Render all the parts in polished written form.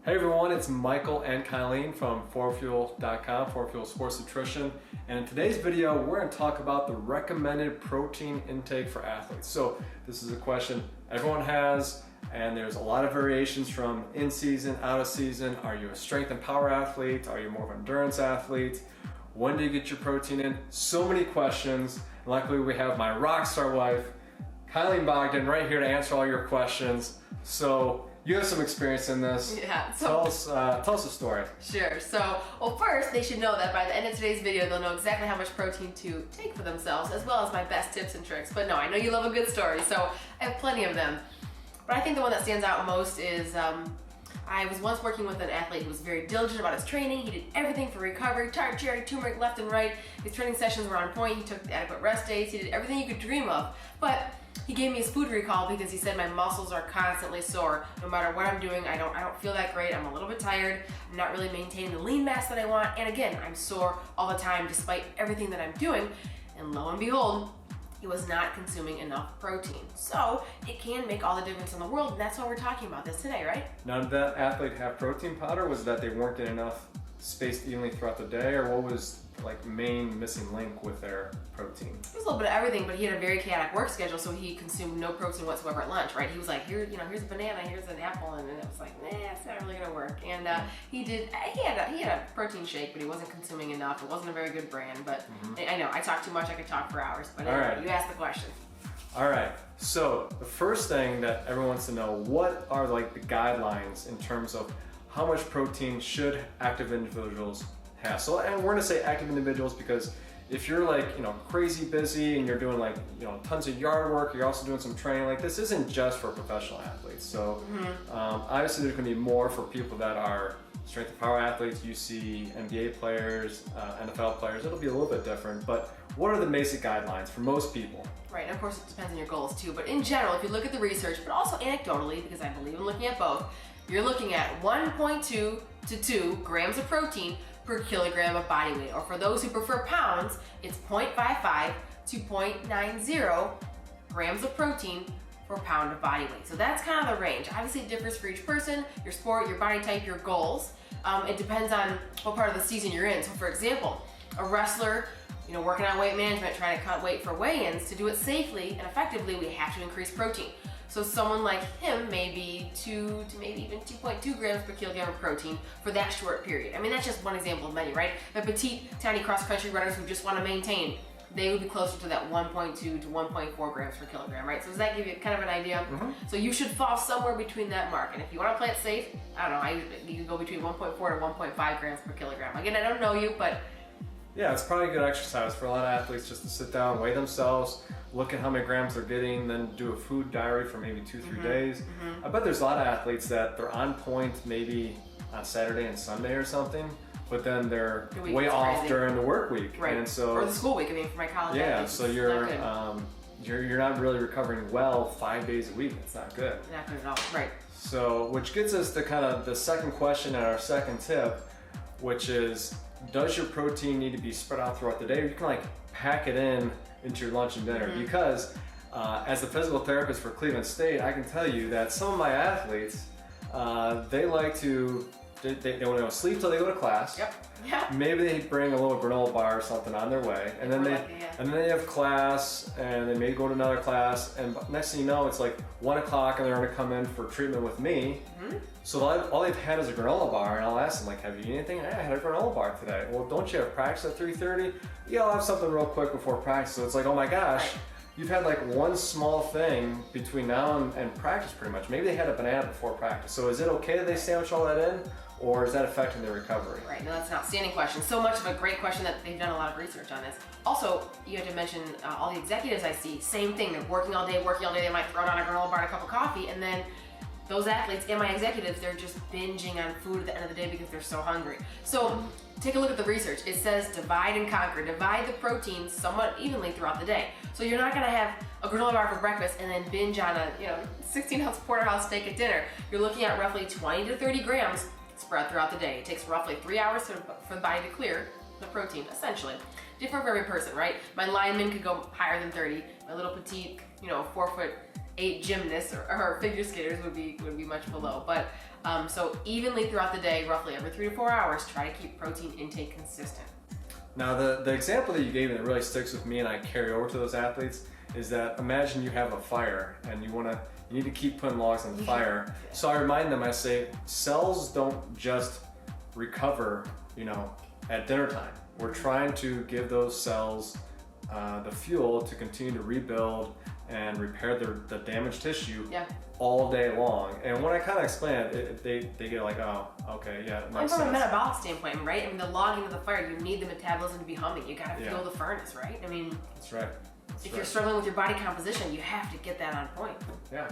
Hey everyone, it's Michael and Kylene from FWDfuel.com, FWDfuel Sports Nutrition. And in today's video, we're going to talk about the recommended protein intake for athletes. So this is a question everyone has, and there's a lot of variations from in season, out of season. Are you a strength and power athlete? Are you more of an endurance athlete? When do you get your protein in? So many questions. And luckily we have my rock star wife, Kylene Bogdan, right here to answer all your questions. So you have some experience in this. Yeah. Tell us a story. Sure. So, well, first they should know that by the end of today's video, they'll know exactly how much protein to take for themselves, as well as my best tips and tricks. But no, I know you love a good story, so I have plenty of them. But I think the one that stands out most is I was once working with an athlete who was very diligent about his training. He did everything for recovery, cherry, turmeric left and right. His training sessions were on point. He took adequate rest days. He did everything you could dream of. But he gave me his food recall because he said my muscles are constantly sore. No matter what I'm doing, I don't feel that great. I'm a little bit tired. I'm not really maintaining the lean mass that I want. And again, I'm sore all the time despite everything that I'm doing. And lo and behold, he was not consuming enough protein. So it can make all the difference in the world, and that's why we're talking about this today, right? Now, did that athlete have protein powder? Was it that they weren't getting enough spaced evenly throughout the day, or what was like main missing link with their protein? It was a little bit of everything, but he had a very chaotic work schedule, so he consumed no protein whatsoever at lunch, right? He was like, here's a banana, here's an apple, and it was like, nah, it's not really gonna work. And he had a protein shake, but he wasn't consuming enough. It wasn't a very good brand, but I know I talk too much. I could talk for hours, but anyway, you asked the question. All right. So the first thing that everyone wants to know: what are like the guidelines in terms of how much protein should active individuals have? So, and we're gonna say active individuals because if you're like, crazy busy and you're doing like, tons of yard work, you're also doing some training, like this isn't just for professional athletes. So obviously there's gonna be more for people that are strength and power athletes. You see NBA players, NFL players, it'll be a little bit different, but what are the basic guidelines for most people? Right, and of course it depends on your goals too, but in general, if you look at the research, but also anecdotally, because I believe in looking at both, you're looking at 1.2 to 2 grams of protein per kilogram of body weight. Or for those who prefer pounds, it's 0.55 to 0.90 grams of protein per pound of body weight. So that's kind of the range. Obviously it differs for each person, your sport, your body type, your goals. It depends on what part of the season you're in. So for example, a wrestler, working on weight management, trying to cut weight for weigh-ins, to do it safely and effectively, we have to increase protein. So someone like him may be 2 to maybe even 2.2 grams per kilogram of protein for that short period. I mean, that's just one example of many, right? The petite, tiny cross-country runners who just want to maintain, they would be closer to that 1.2 to 1.4 grams per kilogram, right? So does that give you kind of an idea? So you should fall somewhere between that mark. And if you want to play it safe, I don't know, you can go between 1.4 to 1.5 grams per kilogram. Again, I don't know you, but yeah, it's probably a good exercise for a lot of athletes just to sit down, weigh themselves, look at how many grams they're getting, then do a food diary for maybe 2-3 days. I bet there's a lot of athletes that they're on point maybe on Saturday and Sunday or something, but then they're way off during the work week. Right. And so, or the school week, for my college athletes, so you're not really recovering well 5 days a week. It's not good. Not good at all, right. So, which gets us to kind of the second question and our second tip, which is, does your protein need to be spread out throughout the day, or you can like pack it into your lunch and dinner? Because as a physical therapist for Cleveland State, I can tell you that some of my athletes, they like to, they want to sleep till they go to class. Maybe they bring a little granola bar or something on their way, and then they have class, and they may go to another class, and next thing you know, it's like 1 o'clock, and they're going to come in for treatment with me. So all they've had is a granola bar, and I'll ask them, like, have you eaten anything? I had a granola bar today. Well, don't you have practice at 3:30? Yeah, I'll have something real quick before practice. So it's like, oh my gosh, you've had like one small thing between now and practice pretty much. Maybe they had a banana before practice. So is it okay that they sandwich all that in, or is that affecting their recovery? Right, no, that's an outstanding question. So much of a great question that they've done a lot of research on this. Also, you have to mention all the executives I see, same thing. They're working all day. They might throw down a granola bar and a cup of coffee, and then those athletes and my executives, they're just binging on food at the end of the day because they're so hungry. So take a look at the research. It says divide and conquer. Divide the protein somewhat evenly throughout the day. So you're not gonna have a granola bar for breakfast and then binge on a 16-ounce porterhouse steak at dinner. You're looking at roughly 20 to 30 grams spread throughout the day. It takes roughly 3 hours for the body to clear the protein, essentially. Different for every person, right? My lineman could go higher than 30. My little petite, 4'8" gymnasts or figure skaters would be much below. But So evenly throughout the day, roughly every 3 to 4 hours, try to keep protein intake consistent. Now the example that you gave me that really sticks with me and I carry over to those athletes is that imagine you have a fire and you need to keep putting logs on the fire. So I remind them, I say, cells don't just recover, at dinner time. We're trying to give those cells the fuel to continue to rebuild and repair the damaged tissue all day long. And when I kind of explain it, they get like, oh, okay, yeah, it makes sense. From a metabolic standpoint, right? I mean, the logging of the fire, you need the metabolism to be humming. You gotta fuel the furnace, right? I mean, that's right. If you're struggling with your body composition, you have to get that on point. Yeah.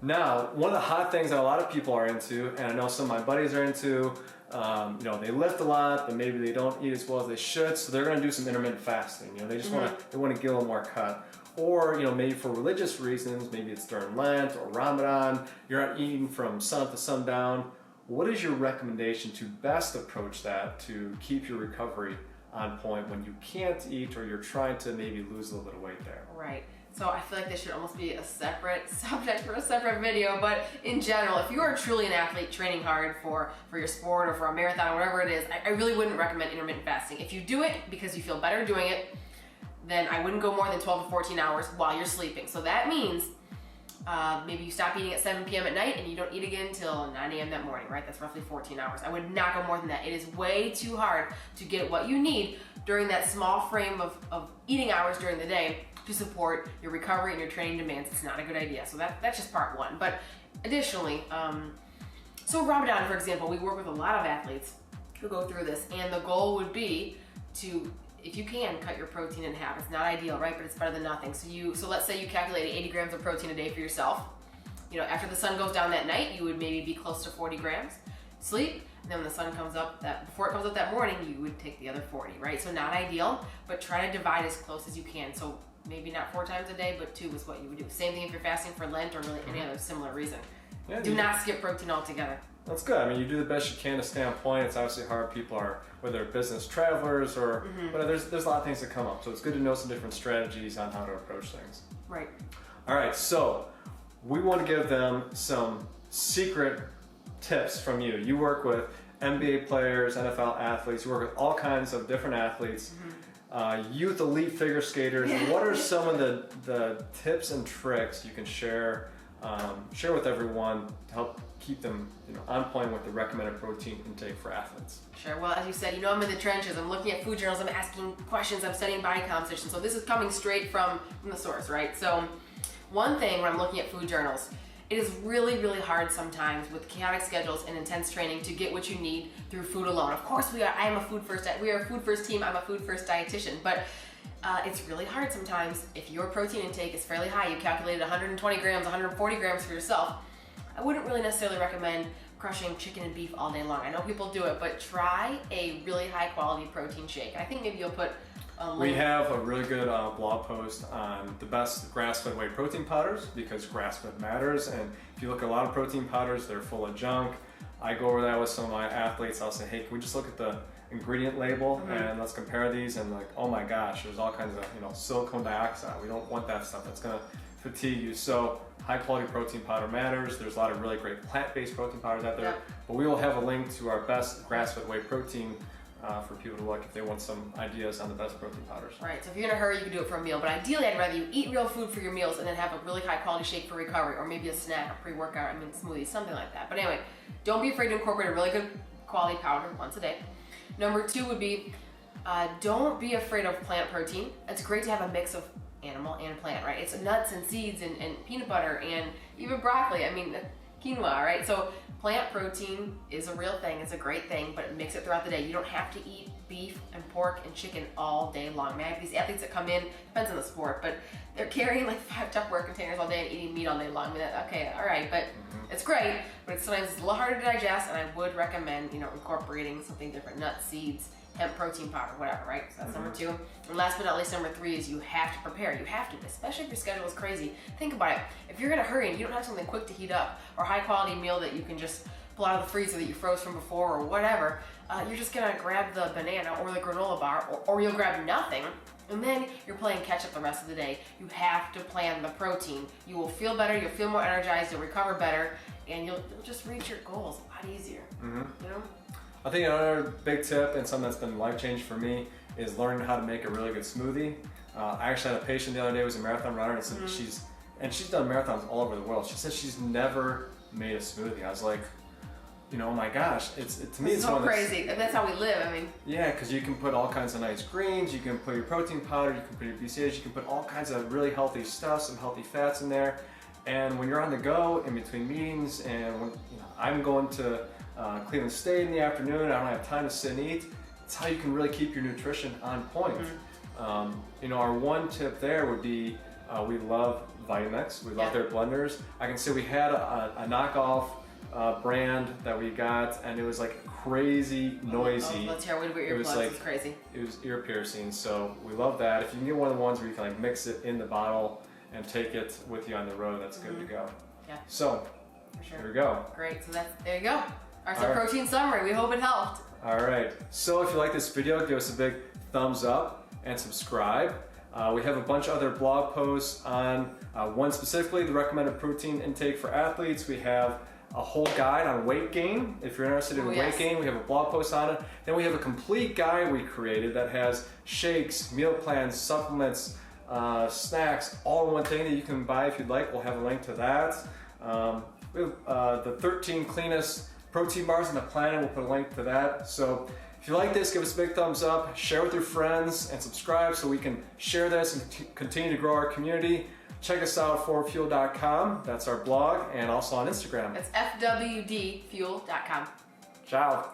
Now, one of the hot things that a lot of people are into, and I know some of my buddies are into, they lift a lot, but maybe they don't eat as well as they should, so they're going to do some intermittent fasting. They just want to get a little more cut. Or, maybe for religious reasons, maybe it's during Lent or Ramadan, you're not eating from sun to sundown. What is your recommendation to best approach that to keep your recovery on point when you can't eat or you're trying to maybe lose a little bit of weight there? Right. So I feel like this should almost be a separate subject for a separate video, but in general, if you are truly an athlete training hard for your sport or for a marathon or whatever it is, I really wouldn't recommend intermittent fasting. If you do it because you feel better doing it, then I wouldn't go more than 12 to 14 hours while you're sleeping. So that means maybe you stop eating at 7 p.m. at night and you don't eat again until 9 a.m. that morning, right? That's roughly 14 hours. I would not go more than that. It is way too hard to get what you need during that small frame of eating hours during the day to support your recovery and your training demands. It's not a good idea. So that's just part one. But additionally, so Ramadan, for example, we work with a lot of athletes who go through this, and the goal would be to, if you can, cut your protein in half. It's not ideal, right? But it's better than nothing. So let's say you calculated 80 grams of protein a day for yourself. After the sun goes down that night, you would maybe be close to 40 grams. Sleep, and then when the sun comes up, before it comes up that morning, you would take the other 40, right? So not ideal, but try to divide as close as you can. So maybe not 4 times a day, but 2 is what you would do. Same thing if you're fasting for Lent or really any other similar reason. Yeah, do not skip protein altogether. That's good. I mean, you do the best you can to stay on point. It's obviously hard. People are, whether they're business travelers or but there's a lot of things that come up. So it's good to know some different strategies on how to approach things. Right. All right. So we want to give them some secret tips from you. You work with NBA players, NFL athletes. You work with all kinds of different athletes. Youth elite figure skaters. What are some of the tips and tricks you can share with everyone to help keep them on point with the recommended protein intake for athletes? Sure. Well, as you said, I'm in the trenches. I'm looking at food journals. I'm asking questions. I'm studying body composition. So this is coming straight from the source, right? So one thing when I'm looking at food journals, it is really, really hard sometimes with chaotic schedules and intense training to get what you need through food alone. Of course, we are a food first team. I'm a food first dietitian, but it's really hard sometimes if your protein intake is fairly high. You calculated 120 grams, 140 grams for yourself. I wouldn't really necessarily recommend crushing chicken and beef all day long. I know people do it, but try a really high quality protein shake. I think maybe you'll put we have a really good blog post on the best grass-fed whey protein powders because grass-fed matters. And if you look at a lot of protein powders, they're full of junk. I go over that with some of my athletes. I'll say, hey, can we just look at the ingredient label and let's compare these? And like, oh my gosh, there's all kinds of silicone dioxide. We don't want that stuff. That's gonna fatigue you. So high quality protein powder matters. There's a lot of really great plant-based protein powders out there. But we will have a link to our best grass-fed whey protein for people to look if they want some ideas on the best protein powders. Right, so if you're in a hurry, you can do it for a meal, but ideally I'd rather you eat real food for your meals and then have a really high quality shake for recovery, or maybe a snack, a pre-workout, smoothies, something like that. But anyway, don't be afraid to incorporate a really good quality powder once a day. Number 2 would be, don't be afraid of plant protein. It's great to have a mix of animal and plant, right? It's nuts and seeds and peanut butter and even broccoli, quinoa, right? So plant protein is a real thing, it's a great thing, but mix it throughout the day. You don't have to eat beef and pork and chicken all day long. I have these athletes that come in, depends on the sport, but they're carrying like 5 Tupperware containers all day and eating meat all day long. Okay, all right, but it's great, but sometimes it's a little harder to digest, and I would recommend, incorporating something different, nuts, seeds, hemp protein powder, whatever, right? So that's number 2. And last but not least, number 3 is you have to prepare. You have to, especially if your schedule is crazy. Think about it. If you're in a hurry and you don't have something quick to heat up or high quality meal that you can just pull out of the freezer that you froze from before or whatever, you're just gonna grab the banana or the granola bar, or you'll grab nothing, and then you're playing catch up the rest of the day. You have to plan the protein. You will feel better, you'll feel more energized, you'll recover better, and you'll just reach your goals a lot easier. You know? I think another big tip and something that's been life-changing for me is learning how to make a really good smoothie. I actually had a patient the other day who was a marathon runner, and she's done marathons all over the world. She said she's never made a smoothie. I was like, you know, oh my gosh, to me it's so crazy. And that's how we live. I mean, yeah, because you can put all kinds of nice greens, you can put your protein powder, you can put your BCAAs, you can put all kinds of really healthy stuff, some healthy fats in there. And when you're on the go in between meetings, and when I'm going to Cleveland State in the afternoon, I don't have time to sit and eat. It's how you can really keep your nutrition on point. You know, our one tip there would be we love Vitamix. We love their blenders. I can say we had a knockoff brand that we got, and it was like crazy noisy. Let's hear what it was earplugs. like It's crazy. It was ear piercing. So we love that. If you can get one of the ones where you can like mix it in the bottle and take it with you on the road, that's good to go. Yeah. So For sure. there we go. Great. So there you go. Our protein summary. We hope it helped. All right. So if you like this video, give us a big thumbs up and subscribe. We have a bunch of other blog posts on one specifically, the recommended protein intake for athletes. We have a whole guide on weight gain. If you're interested in weight gain, we have a blog post on it. Then we have a complete guide we created that has shakes, meal plans, supplements, snacks, all in one thing that you can buy if you'd like. We'll have a link to that. We have the 13 cleanest protein bars on the planet. We'll put a link to that. So if you like this, give us a big thumbs up, share with your friends, and subscribe so we can share this and continue to grow our community. Check us out at FWDfuel.com. That's our blog, and also on Instagram. It's FWDfuel.com. Ciao.